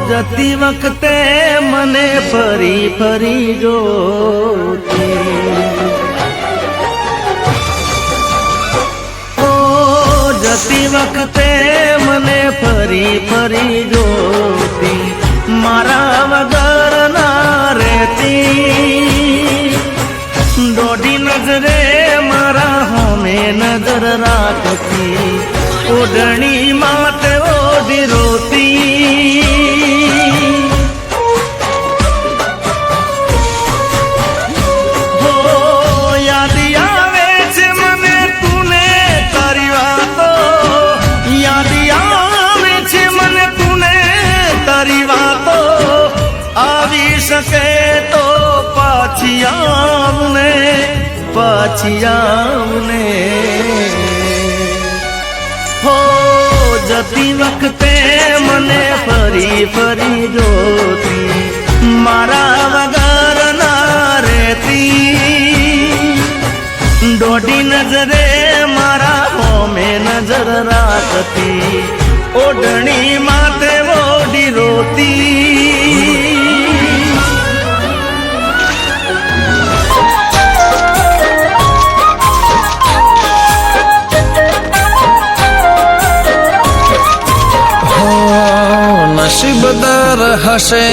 જતી વખતે મને ફરી ફરી જોતી, જતી વખતે મને ફરી ફરી જોતી, મારા વગર ના રહેતી, દોઢી નજરે મારા હોમે નજર રાખતી, ઓઢણી માટે ઓઢી રોતી, હો યાદ આવે છે મને તુને તારી વાતો, યાદ આવે છે મને તુને તારી વાતો, આવી શકે તો પાછી આવને, પાછી આવને, હો જતી વખતે મને ફરી ફરી જોતી, મારા વગર ના રહેતી, દોઢી નજરે મારા હોમે નજર રાખતી, ઓઢણી માથે ઓઢી રોતી, નસીબદાર હશે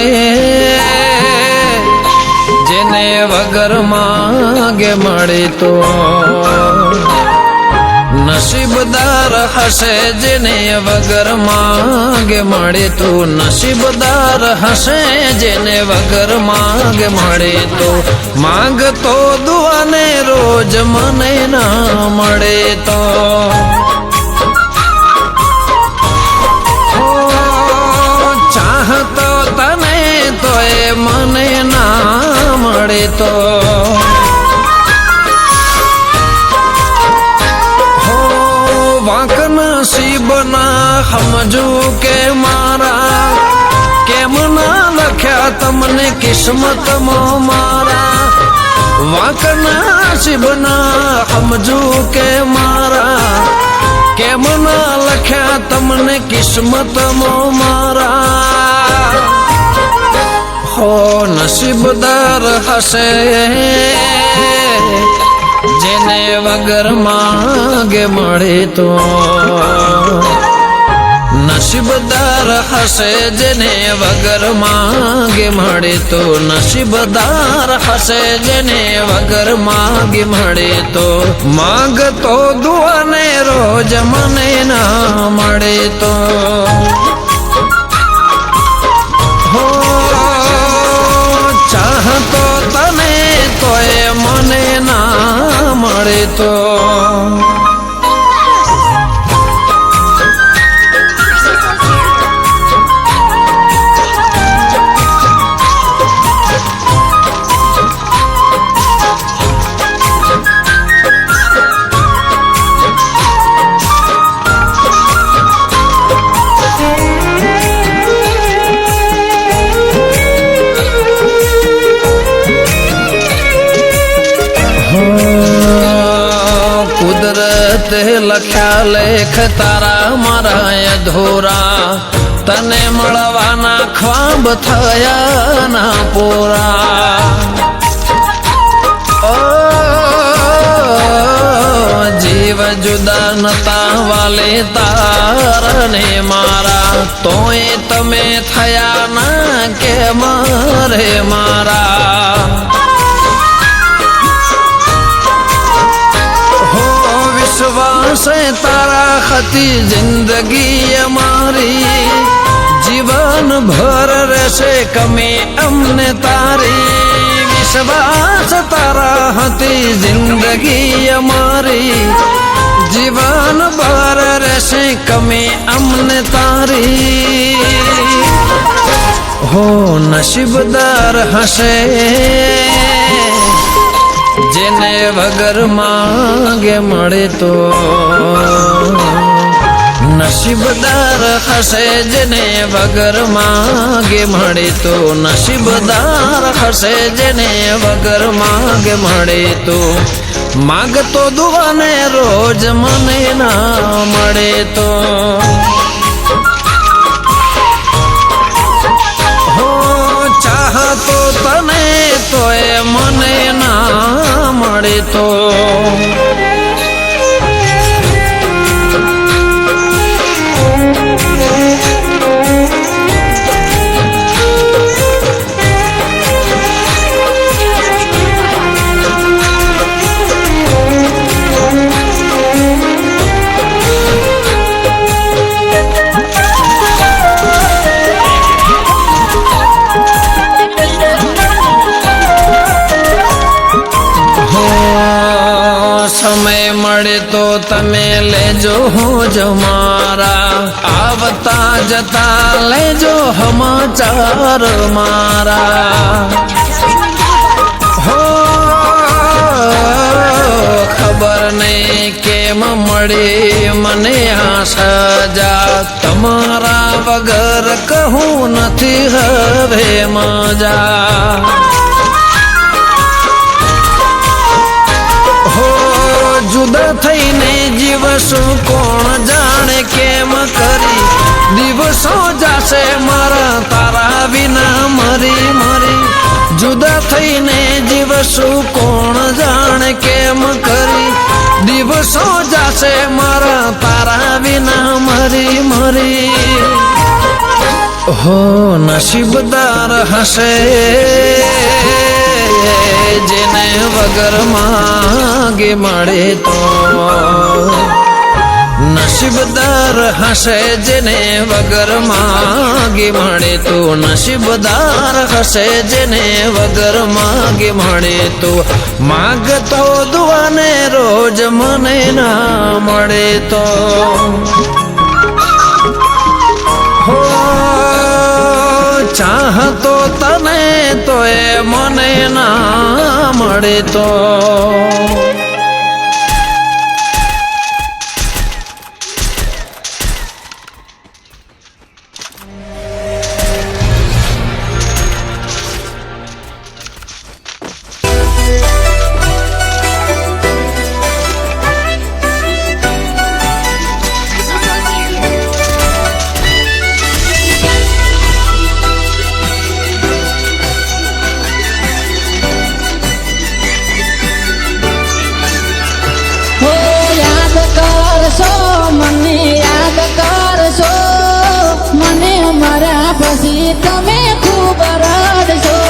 જેને વગર માંગે મળે તો, નસીબદાર હશે જેને વગર માંગે મળે તો, નસીબદાર હશે જેને વગર માંગે મળે તો, માંગતો દુઆને રોજ મને ના મળે તો, ચાહતો તને તો એ મને ના મળે તો, હો વાંક નસીબના સમજુ કે મારા, કેમ ના લખ્યા તમને કિસ્મતમાં મારા, વાંક નસીબના સમજુ કે મારા, કેમ ના લખ્યા તમને કિસ્મતમાં મારા, હો નસીબદાર હશે જેને વગર માંગે મળે તો, નસીબદાર હશે જેને વગર માંગે મળે તો, નસીબદાર હશે જેને વગર માંગે મળે તો, માંગતો દુઆને રોજ મને ના મળે તો, હો ચાહતો તને તો એ મને ના મળે તો, કુદરતે લખ્યા લેખ તારા મારા અધૂરા, તને મળવાના ખ્વાબ થયા ના પૂરા, જીવ જુદા નતા વાલે તારને મારા, તોય તમે થયા ના કે મારે મારા, વિશ્વાસ તારા હતી જિંદગી અમારી, જીવન ભર રહેશે કમી અમને તારી, વિશ્વાસ તારા હતી જિંદગી અમારી, જીવન ભર રહેશે કમી અમને તારી, હો નસીબદાર હશે જેને વગર માંગે મળે તો, નસીબદાર હશે જેને વગર માંગે મળે તો, નસીબદાર હશે જેને વગર માંગે મળે તો, માગતો દુઆને રોજ મને ના મળે તો, મળે તો સમય મળે તો તમે લેજો હોજ મારા આવતા જતા લેજો સમાચાર મારા હો ખબર નહીં કેમ મળી મને આ સજા તમારા વગર કહું નથી હવે મજા જુદા થઈને જીવશું કોણ જાણે કેમ કરી દિવસો જાશે મારા તારા વિના મરી મરી જુદા થઈને જીવશું કોણ જાણે કેમ કરી દિવસો જાશે મારા તારા વિના મરી મરી હો નસીબદાર હશે જેને વગર માગે મળે તો નસીબદાર હશે જેને વગર માગે મળે તો નસીબદાર હશે જેને વગર માગે મળે તો માગતો દુઆને રોજ મને ના મળે તો હો ચાહતો તને તો એ મને ના મળે તો મને યાદ કરશો મને મરા પછી તમે ખૂબ રડશો